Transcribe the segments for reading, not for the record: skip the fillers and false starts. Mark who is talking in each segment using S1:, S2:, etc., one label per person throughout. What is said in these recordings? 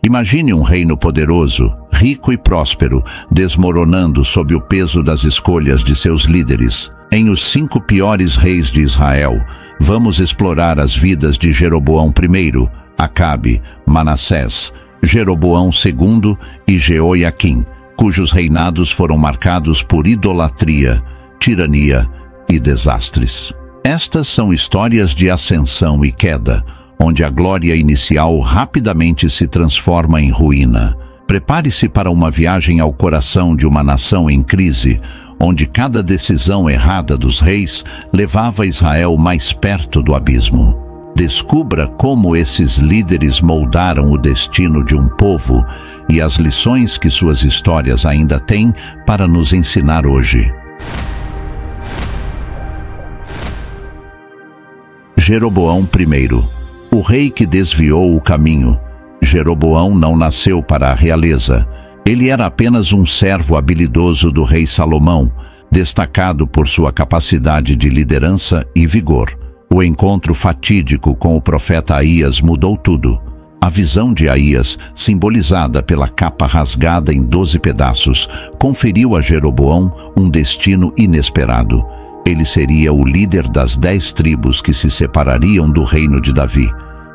S1: Imagine um reino poderoso, rico e próspero, desmoronando sob o peso das escolhas de seus líderes. Em Os 5 Piores Reis de Israel, vamos explorar as vidas de Jeroboão I, Acabe, Manassés, Jeroboão II e Jeoiaquim, cujos reinados foram marcados por idolatria, tirania e desastres. Estas são histórias de ascensão e queda, onde a glória inicial rapidamente se transforma em ruína. Prepare-se para uma viagem ao coração de uma nação em crise, onde cada decisão errada dos reis levava Israel mais perto do abismo. Descubra como esses líderes moldaram o destino de um povo e as lições que suas histórias ainda têm para nos ensinar hoje. Jeroboão I, o rei que desviou o caminho. Jeroboão não nasceu para a realeza. Ele era apenas um servo habilidoso do rei Salomão, destacado por sua capacidade de liderança e vigor. O encontro fatídico com o profeta Aías mudou tudo. A visão de Aías, simbolizada pela capa rasgada em 12 pedaços, conferiu a Jeroboão um destino inesperado. Ele seria o líder das 10 tribos que se separariam do reino de Davi.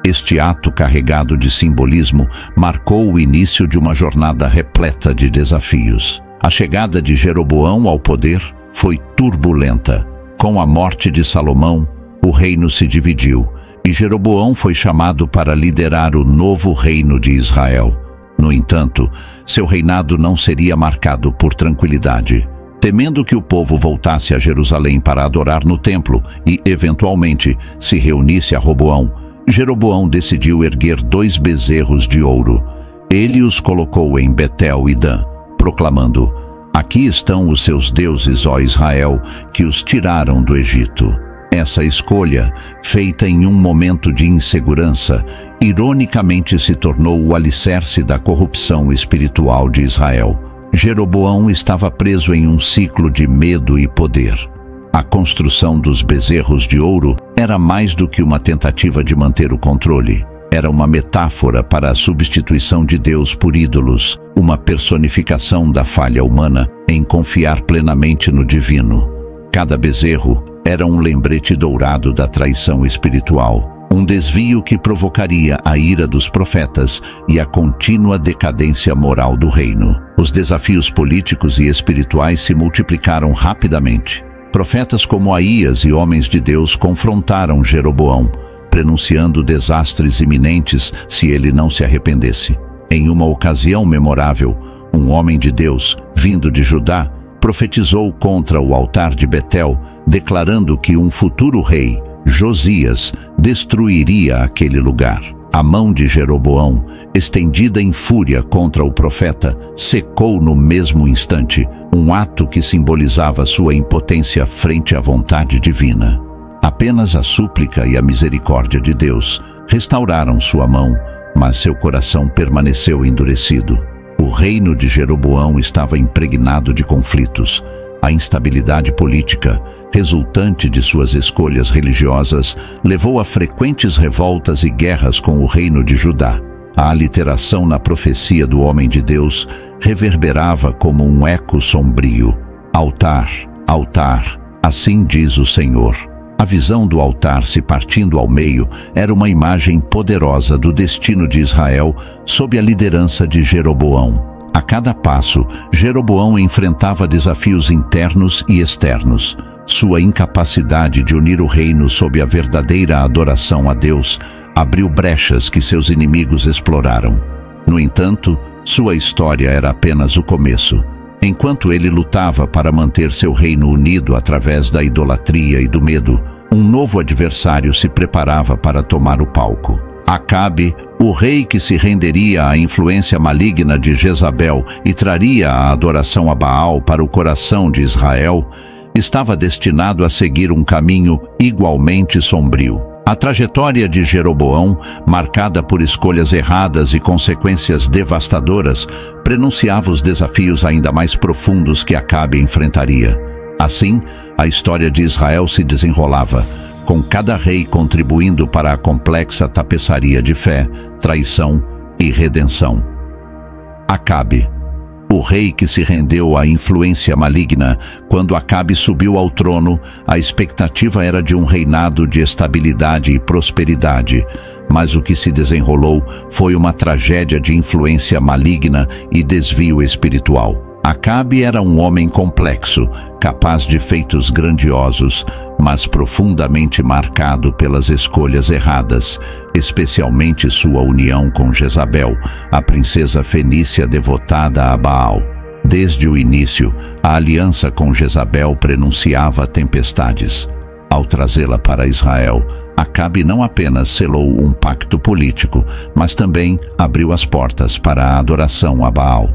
S1: Este ato carregado de simbolismo marcou o início de uma jornada repleta de desafios. A chegada de Jeroboão ao poder foi turbulenta. Com a morte de Salomão, o reino se dividiu, e Jeroboão foi chamado para liderar o novo reino de Israel. No entanto, seu reinado não seria marcado por tranquilidade. Temendo que o povo voltasse a Jerusalém para adorar no templo e, eventualmente, se reunisse a Roboão, Jeroboão decidiu erguer 2 bezerros de ouro. Ele os colocou em Betel e Dan, proclamando: "Aqui estão os seus deuses, ó Israel, que os tiraram do Egito." Essa escolha, feita em um momento de insegurança, ironicamente se tornou o alicerce da corrupção espiritual de Israel. Jeroboão estava preso em um ciclo de medo e poder. A construção dos bezerros de ouro era mais do que uma tentativa de manter o controle. Era uma metáfora para a substituição de Deus por ídolos, uma personificação da falha humana em confiar plenamente no divino. Cada bezerro era um lembrete dourado da traição espiritual, um desvio que provocaria a ira dos profetas e a contínua decadência moral do reino. Os desafios políticos e espirituais se multiplicaram rapidamente. Profetas como Aías e homens de Deus confrontaram Jeroboão, prenunciando desastres iminentes se ele não se arrependesse. Em uma ocasião memorável, um homem de Deus, vindo de Judá, profetizou contra o altar de Betel, declarando que um futuro rei, Josias, destruiria aquele lugar. A mão de Jeroboão, estendida em fúria contra o profeta, secou no mesmo instante, um ato que simbolizava sua impotência frente à vontade divina. Apenas a súplica e a misericórdia de Deus restauraram sua mão, mas seu coração permaneceu endurecido. O reino de Jeroboão estava impregnado de conflitos. A instabilidade política, resultante de suas escolhas religiosas, levou a frequentes revoltas e guerras com o reino de Judá. A aliteração na profecia do homem de Deus reverberava como um eco sombrio. Altar, altar, assim diz o Senhor. A visão do altar se partindo ao meio era uma imagem poderosa do destino de Israel sob a liderança de Jeroboão. A cada passo, Jeroboão enfrentava desafios internos e externos. Sua incapacidade de unir o reino sob a verdadeira adoração a Deus abriu brechas que seus inimigos exploraram. No entanto, sua história era apenas o começo. Enquanto ele lutava para manter seu reino unido através da idolatria e do medo, um novo adversário se preparava para tomar o palco. Acabe, o rei que se renderia à influência maligna de Jezabel e traria a adoração a Baal para o coração de Israel, estava destinado a seguir um caminho igualmente sombrio. A trajetória de Jeroboão, marcada por escolhas erradas e consequências devastadoras, prenunciava os desafios ainda mais profundos que Acabe enfrentaria. Assim, a história de Israel se desenrolava, com cada rei contribuindo para a complexa tapeçaria de fé, traição e redenção. Acabe, o rei que se rendeu à influência maligna. Quando Acabe subiu ao trono, a expectativa era de um reinado de estabilidade e prosperidade, mas o que se desenrolou foi uma tragédia de influência maligna e desvio espiritual. Acabe era um homem complexo, capaz de feitos grandiosos, mas profundamente marcado pelas escolhas erradas, especialmente sua união com Jezabel, a princesa fenícia devotada a Baal. Desde o início, a aliança com Jezabel prenunciava tempestades. Ao trazê-la para Israel, Acabe não apenas selou um pacto político, mas também abriu as portas para a adoração a Baal.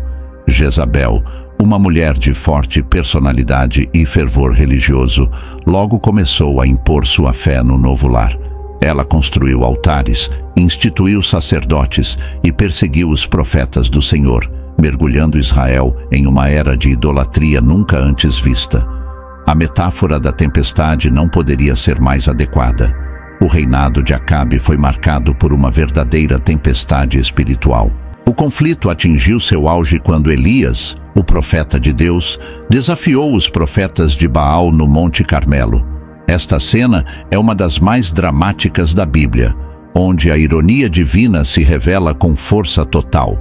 S1: Jezabel, uma mulher de forte personalidade e fervor religioso, logo começou a impor sua fé no novo lar. Ela construiu altares, instituiu sacerdotes e perseguiu os profetas do Senhor, mergulhando Israel em uma era de idolatria nunca antes vista. A metáfora da tempestade não poderia ser mais adequada. O reinado de Acabe foi marcado por uma verdadeira tempestade espiritual. O conflito atingiu seu auge quando Elias, o profeta de Deus, desafiou os profetas de Baal no Monte Carmelo. Esta cena é uma das mais dramáticas da Bíblia, onde a ironia divina se revela com força total.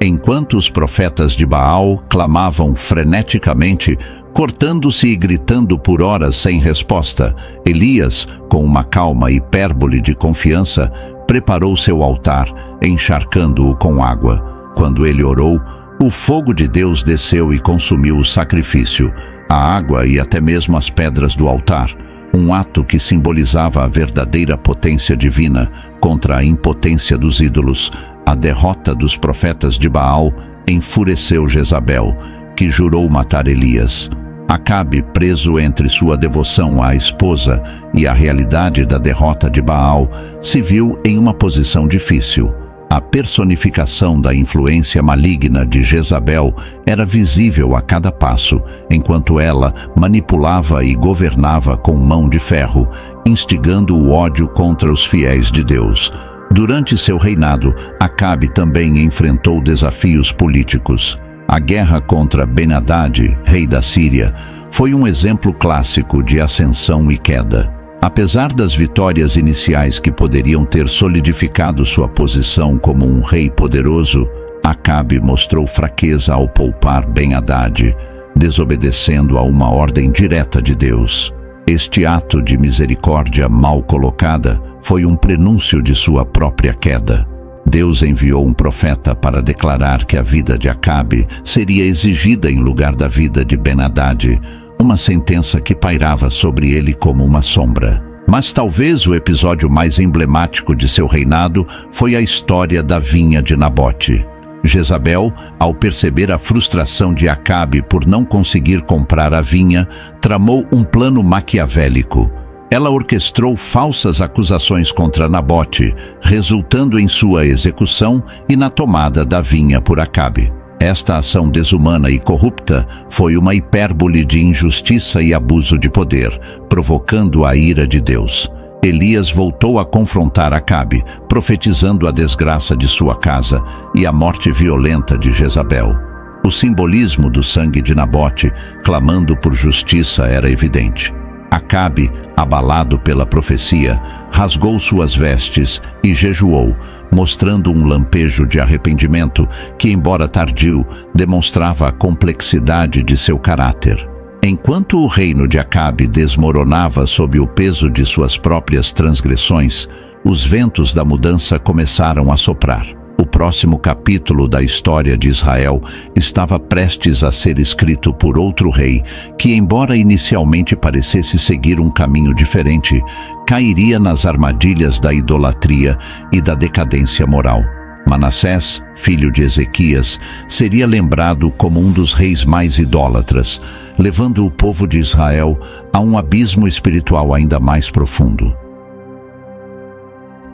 S1: Enquanto os profetas de Baal clamavam freneticamente, cortando-se e gritando por horas sem resposta, Elias, com uma calma hipérbole de confiança, preparou seu altar, encharcando-o com água. Quando ele orou, o fogo de Deus desceu e consumiu o sacrifício, a água e até mesmo as pedras do altar, um ato que simbolizava a verdadeira potência divina contra a impotência dos ídolos. A derrota dos profetas de Baal enfureceu Jezabel, que jurou matar Elias. Acabe, preso entre sua devoção à esposa e a realidade da derrota de Baal, se viu em uma posição difícil. A personificação da influência maligna de Jezabel era visível a cada passo, enquanto ela manipulava e governava com mão de ferro, instigando o ódio contra os fiéis de Deus. Durante seu reinado, Acabe também enfrentou desafios políticos. A guerra contra Ben-Hadad, rei da Síria, foi um exemplo clássico de ascensão e queda. Apesar das vitórias iniciais que poderiam ter solidificado sua posição como um rei poderoso, Acabe mostrou fraqueza ao poupar Ben-Hadad, desobedecendo a uma ordem direta de Deus. Este ato de misericórdia mal colocada foi um prenúncio de sua própria queda. Deus enviou um profeta para declarar que a vida de Acabe seria exigida em lugar da vida de Ben-Hadad, uma sentença que pairava sobre ele como uma sombra. Mas talvez o episódio mais emblemático de seu reinado foi a história da vinha de Nabote. Jezabel, ao perceber a frustração de Acabe por não conseguir comprar a vinha, tramou um plano maquiavélico. Ela orquestrou falsas acusações contra Nabote, resultando em sua execução e na tomada da vinha por Acabe. Esta ação desumana e corrupta foi uma hipérbole de injustiça e abuso de poder, provocando a ira de Deus. Elias voltou a confrontar Acabe, profetizando a desgraça de sua casa e a morte violenta de Jezabel. O simbolismo do sangue de Nabote, clamando por justiça, era evidente. Acabe, abalado pela profecia, rasgou suas vestes e jejuou, mostrando um lampejo de arrependimento que, embora tardio, demonstrava a complexidade de seu caráter. Enquanto o reino de Acabe desmoronava sob o peso de suas próprias transgressões, os ventos da mudança começaram a soprar. O próximo capítulo da história de Israel estava prestes a ser escrito por outro rei que, embora inicialmente parecesse seguir um caminho diferente, cairia nas armadilhas da idolatria e da decadência moral. Manassés, filho de Ezequias, seria lembrado como um dos reis mais idólatras, levando o povo de Israel a um abismo espiritual ainda mais profundo.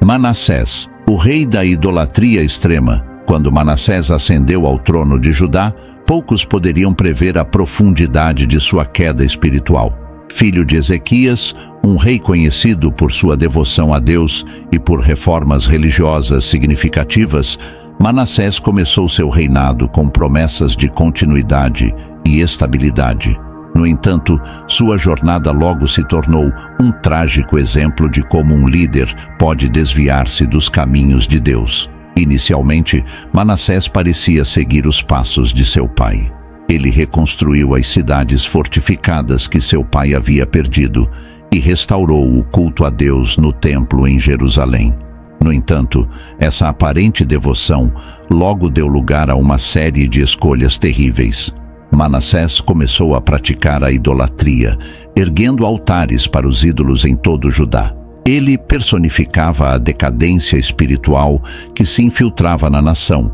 S1: Manassés, o rei da idolatria extrema. Quando Manassés ascendeu ao trono de Judá, poucos poderiam prever a profundidade de sua queda espiritual. Filho de Ezequias, um rei conhecido por sua devoção a Deus e por reformas religiosas significativas, Manassés começou seu reinado com promessas de continuidade e estabilidade. No entanto, sua jornada logo se tornou um trágico exemplo de como um líder pode desviar-se dos caminhos de Deus. Inicialmente, Manassés parecia seguir os passos de seu pai. Ele reconstruiu as cidades fortificadas que seu pai havia perdido e restaurou o culto a Deus no templo em Jerusalém. No entanto, essa aparente devoção logo deu lugar a uma série de escolhas terríveis. Manassés começou a praticar a idolatria, erguendo altares para os ídolos em todo Judá. Ele personificava a decadência espiritual que se infiltrava na nação,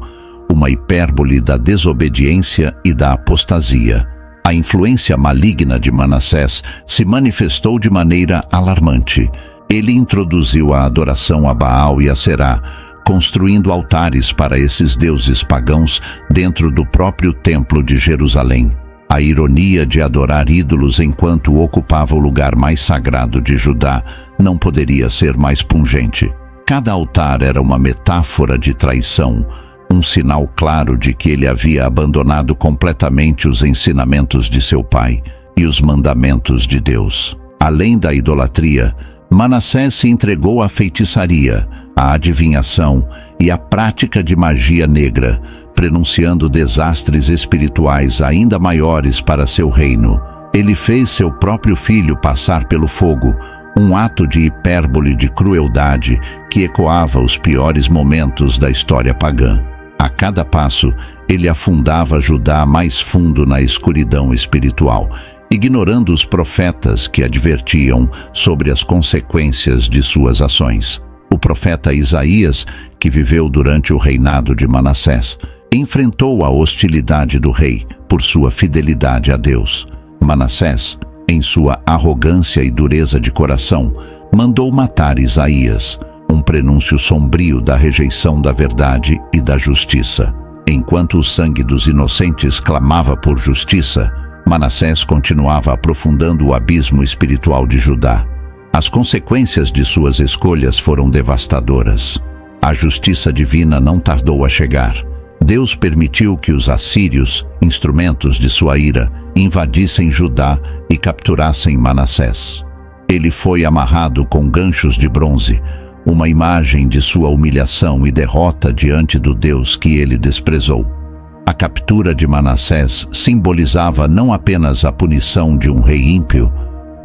S1: uma hipérbole da desobediência e da apostasia. A influência maligna de Manassés se manifestou de maneira alarmante. Ele introduziu a adoração a Baal e a Será, construindo altares para esses deuses pagãos dentro do próprio templo de Jerusalém. A ironia de adorar ídolos enquanto ocupava o lugar mais sagrado de Judá não poderia ser mais pungente. Cada altar era uma metáfora de traição, um sinal claro de que ele havia abandonado completamente os ensinamentos de seu pai e os mandamentos de Deus. Além da idolatria, Manassés se entregou à feitiçaria, à adivinhação e à prática de magia negra, prenunciando desastres espirituais ainda maiores para seu reino. Ele fez seu próprio filho passar pelo fogo, um ato de hipérbole de crueldade que ecoava os piores momentos da história pagã. A cada passo, ele afundava Judá mais fundo na escuridão espiritual, ignorando os profetas que advertiam sobre as consequências de suas ações. O profeta Isaías, que viveu durante o reinado de Manassés, enfrentou a hostilidade do rei por sua fidelidade a Deus. Manassés, em sua arrogância e dureza de coração, mandou matar Isaías, um prenúncio sombrio da rejeição da verdade e da justiça. Enquanto o sangue dos inocentes clamava por justiça, Manassés continuava aprofundando o abismo espiritual de Judá. As consequências de suas escolhas foram devastadoras. A justiça divina não tardou a chegar. Deus permitiu que os assírios, instrumentos de sua ira, invadissem Judá e capturassem Manassés. Ele foi amarrado com ganchos de bronze, uma imagem de sua humilhação e derrota diante do Deus que ele desprezou. A captura de Manassés simbolizava não apenas a punição de um rei ímpio,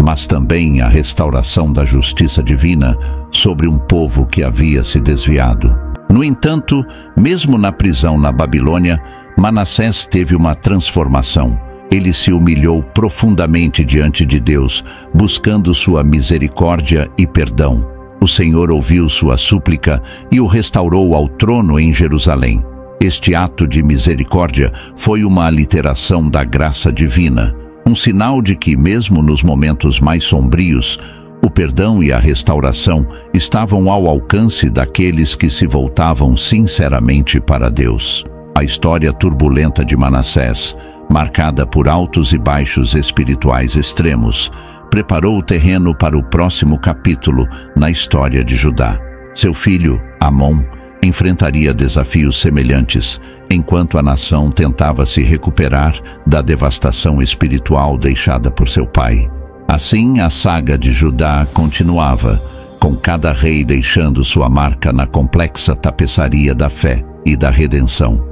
S1: mas também a restauração da justiça divina sobre um povo que havia se desviado. No entanto, mesmo na prisão na Babilônia, Manassés teve uma transformação. Ele se humilhou profundamente diante de Deus, buscando sua misericórdia e perdão. O Senhor ouviu sua súplica e o restaurou ao trono em Jerusalém. Este ato de misericórdia foi uma aliteração da graça divina, um sinal de que, mesmo nos momentos mais sombrios, o perdão e a restauração estavam ao alcance daqueles que se voltavam sinceramente para Deus. A história turbulenta de Manassés, marcada por altos e baixos espirituais extremos, preparou o terreno para o próximo capítulo na história de Judá. Seu filho, Amon, enfrentaria desafios semelhantes, enquanto a nação tentava se recuperar da devastação espiritual deixada por seu pai. Assim, a saga de Judá continuava, com cada rei deixando sua marca na complexa tapeçaria da fé e da redenção.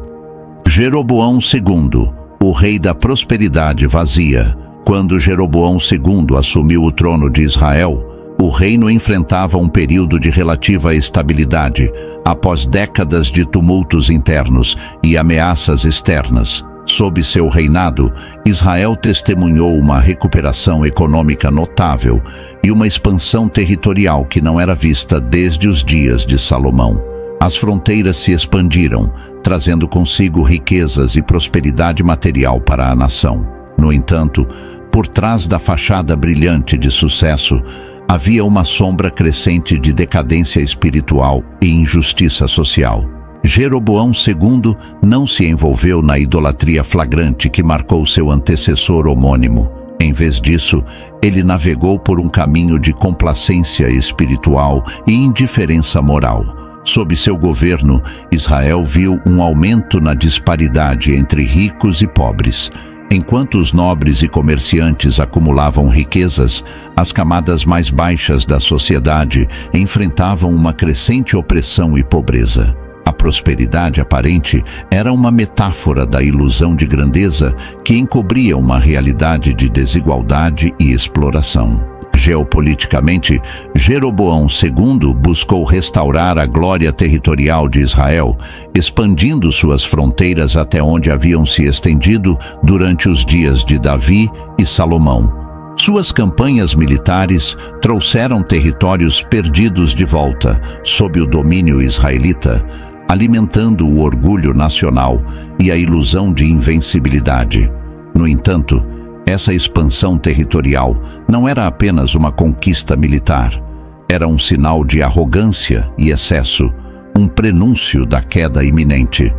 S1: Jeroboão II, o rei da prosperidade vazia. Quando Jeroboão II assumiu o trono de Israel, o reino enfrentava um período de relativa estabilidade, após décadas de tumultos internos e ameaças externas. Sob seu reinado, Israel testemunhou uma recuperação econômica notável e uma expansão territorial que não era vista desde os dias de Salomão. As fronteiras se expandiram, trazendo consigo riquezas e prosperidade material para a nação. No entanto, por trás da fachada brilhante de sucesso, havia uma sombra crescente de decadência espiritual e injustiça social. Jeroboão II não se envolveu na idolatria flagrante que marcou seu antecessor homônimo. Em vez disso, ele navegou por um caminho de complacência espiritual e indiferença moral. Sob seu governo, Israel viu um aumento na disparidade entre ricos e pobres. Enquanto os nobres e comerciantes acumulavam riquezas, as camadas mais baixas da sociedade enfrentavam uma crescente opressão e pobreza. A prosperidade aparente era uma metáfora da ilusão de grandeza que encobria uma realidade de desigualdade e exploração. Geopoliticamente, Jeroboão II buscou restaurar a glória territorial de Israel, expandindo suas fronteiras até onde haviam se estendido durante os dias de Davi e Salomão. Suas campanhas militares trouxeram territórios perdidos de volta, sob o domínio israelita, alimentando o orgulho nacional e a ilusão de invencibilidade. No entanto, essa expansão territorial não era apenas uma conquista militar. Era um sinal de arrogância e excesso, um prenúncio da queda iminente.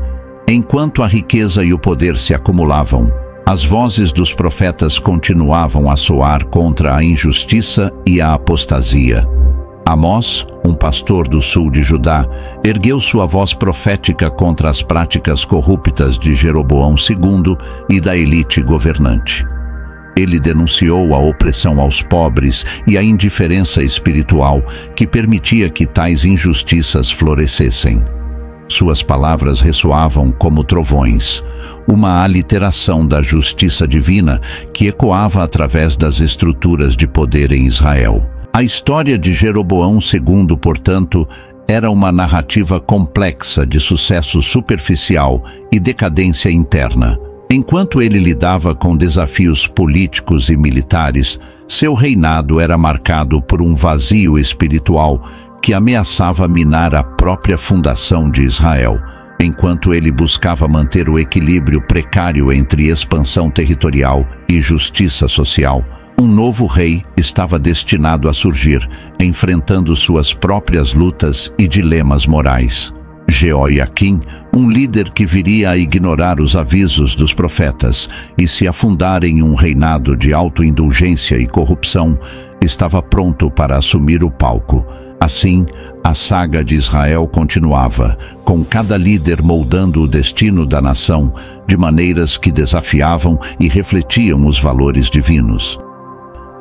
S1: Enquanto a riqueza e o poder se acumulavam, as vozes dos profetas continuavam a soar contra a injustiça e a apostasia. Amós, um pastor do sul de Judá, ergueu sua voz profética contra as práticas corruptas de Jeroboão II e da elite governante. Ele denunciou a opressão aos pobres e a indiferença espiritual que permitia que tais injustiças florescessem. Suas palavras ressoavam como trovões, uma aliteração da justiça divina que ecoava através das estruturas de poder em Israel. A história de Jeroboão II, portanto, era uma narrativa complexa de sucesso superficial e decadência interna. Enquanto ele lidava com desafios políticos e militares, seu reinado era marcado por um vazio espiritual que ameaçava minar a própria fundação de Israel. Enquanto ele buscava manter o equilíbrio precário entre expansão territorial e justiça social, um novo rei estava destinado a surgir, enfrentando suas próprias lutas e dilemas morais. Jeoiaquim, um líder que viria a ignorar os avisos dos profetas e se afundar em um reinado de autoindulgência e corrupção, estava pronto para assumir o palco. Assim, a saga de Israel continuava, com cada líder moldando o destino da nação de maneiras que desafiavam e refletiam os valores divinos.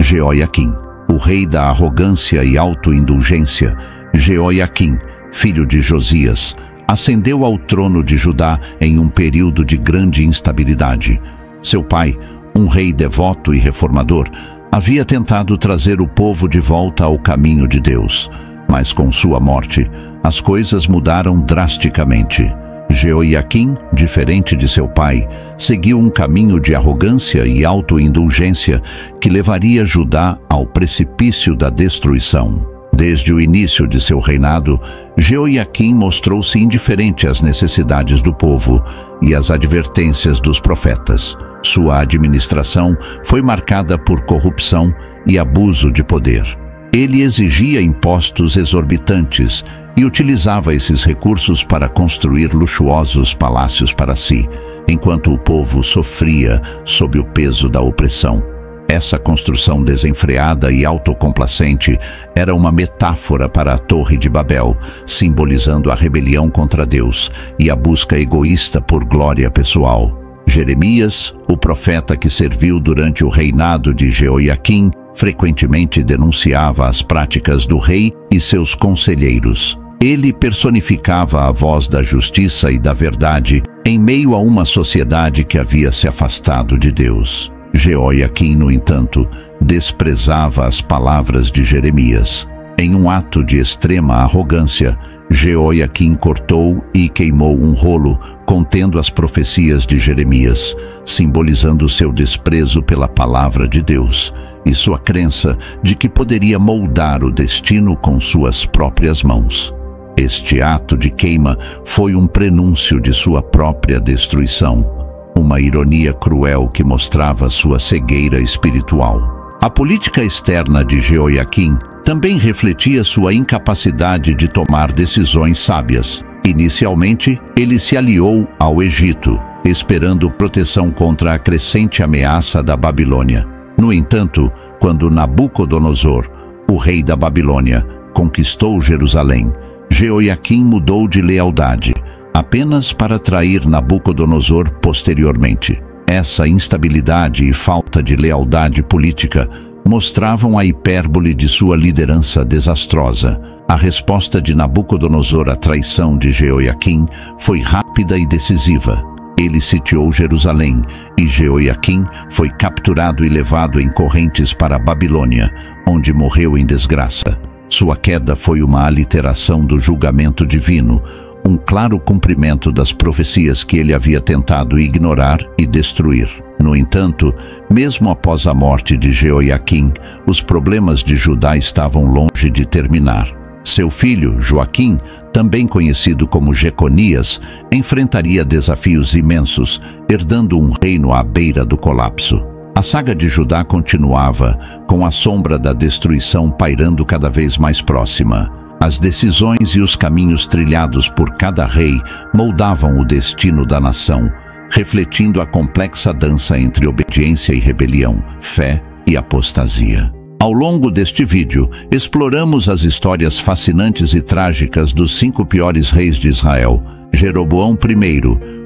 S1: Jeoiaquim, o rei da arrogância e autoindulgência, Jeoiaquim, filho de Josias, ascendeu ao trono de Judá em um período de grande instabilidade. Seu pai, um rei devoto e reformador, havia tentado trazer o povo de volta ao caminho de Deus, mas com sua morte, as coisas mudaram drasticamente. Jeoiaquim, diferente de seu pai, seguiu um caminho de arrogância e autoindulgência que levaria Judá ao precipício da destruição. Desde o início de seu reinado, Jeoiaquim mostrou-se indiferente às necessidades do povo e às advertências dos profetas. Sua administração foi marcada por corrupção e abuso de poder. Ele exigia impostos exorbitantes e utilizava esses recursos para construir luxuosos palácios para si, enquanto o povo sofria sob o peso da opressão. Essa construção desenfreada e autocomplacente era uma metáfora para a Torre de Babel, simbolizando a rebelião contra Deus e a busca egoísta por glória pessoal. Jeremias, o profeta que serviu durante o reinado de Jeoiaquim, frequentemente denunciava as práticas do rei e seus conselheiros. Ele personificava a voz da justiça e da verdade em meio a uma sociedade que havia se afastado de Deus. Jeoiaquim, no entanto, desprezava as palavras de Jeremias. Em um ato de extrema arrogância, Jeoiaquim cortou e queimou um rolo contendo as profecias de Jeremias, simbolizando seu desprezo pela palavra de Deus e sua crença de que poderia moldar o destino com suas próprias mãos. Este ato de queima foi um prenúncio de sua própria destruição, uma ironia cruel que mostrava sua cegueira espiritual. A política externa de Jeoiaquim também refletia sua incapacidade de tomar decisões sábias. Inicialmente, ele se aliou ao Egito, esperando proteção contra a crescente ameaça da Babilônia. No entanto, quando Nabucodonosor, o rei da Babilônia, conquistou Jerusalém, Jeoiaquim mudou de lealdade, apenas para trair Nabucodonosor posteriormente. Essa instabilidade e falta de lealdade política mostravam a hipérbole de sua liderança desastrosa. A resposta de Nabucodonosor à traição de Jeoiaquim foi rápida e decisiva. Ele sitiou Jerusalém, e Jeoiaquim foi capturado e levado em correntes para a Babilônia, onde morreu em desgraça. Sua queda foi uma aliteração do julgamento divino, um claro cumprimento das profecias que ele havia tentado ignorar e destruir. No entanto, mesmo após a morte de Jeoiaquim, os problemas de Judá estavam longe de terminar. Seu filho, Joaquim, também conhecido como Jeconias, enfrentaria desafios imensos, herdando um reino à beira do colapso. A saga de Judá continuava, com a sombra da destruição pairando cada vez mais próxima. As decisões e os caminhos trilhados por cada rei moldavam o destino da nação, refletindo a complexa dança entre obediência e rebelião, fé e apostasia. Ao longo deste vídeo, exploramos as histórias fascinantes e trágicas dos 5 piores reis de Israel. Jeroboão I,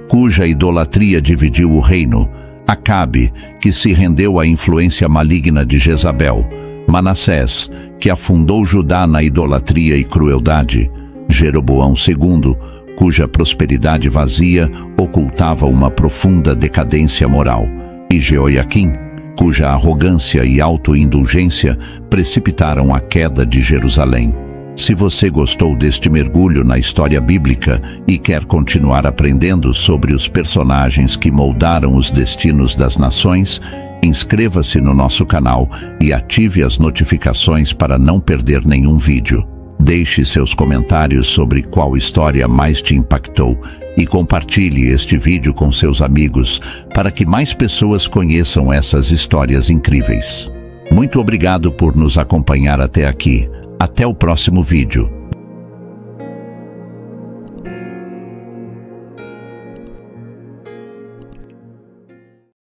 S1: cuja idolatria dividiu o reino; Acabe, que se rendeu à influência maligna de Jezabel; Manassés, que afundou Judá na idolatria e crueldade; Jeroboão II, cuja prosperidade vazia ocultava uma profunda decadência moral; e Jeoiaquim, cuja arrogância e autoindulgência precipitaram a queda de Jerusalém. Se você gostou deste mergulho na história bíblica e quer continuar aprendendo sobre os personagens que moldaram os destinos das nações, inscreva-se no nosso canal e ative as notificações para não perder nenhum vídeo. Deixe seus comentários sobre qual história mais te impactou e compartilhe este vídeo com seus amigos para que mais pessoas conheçam essas histórias incríveis. Muito obrigado por nos acompanhar até aqui. Até o próximo vídeo.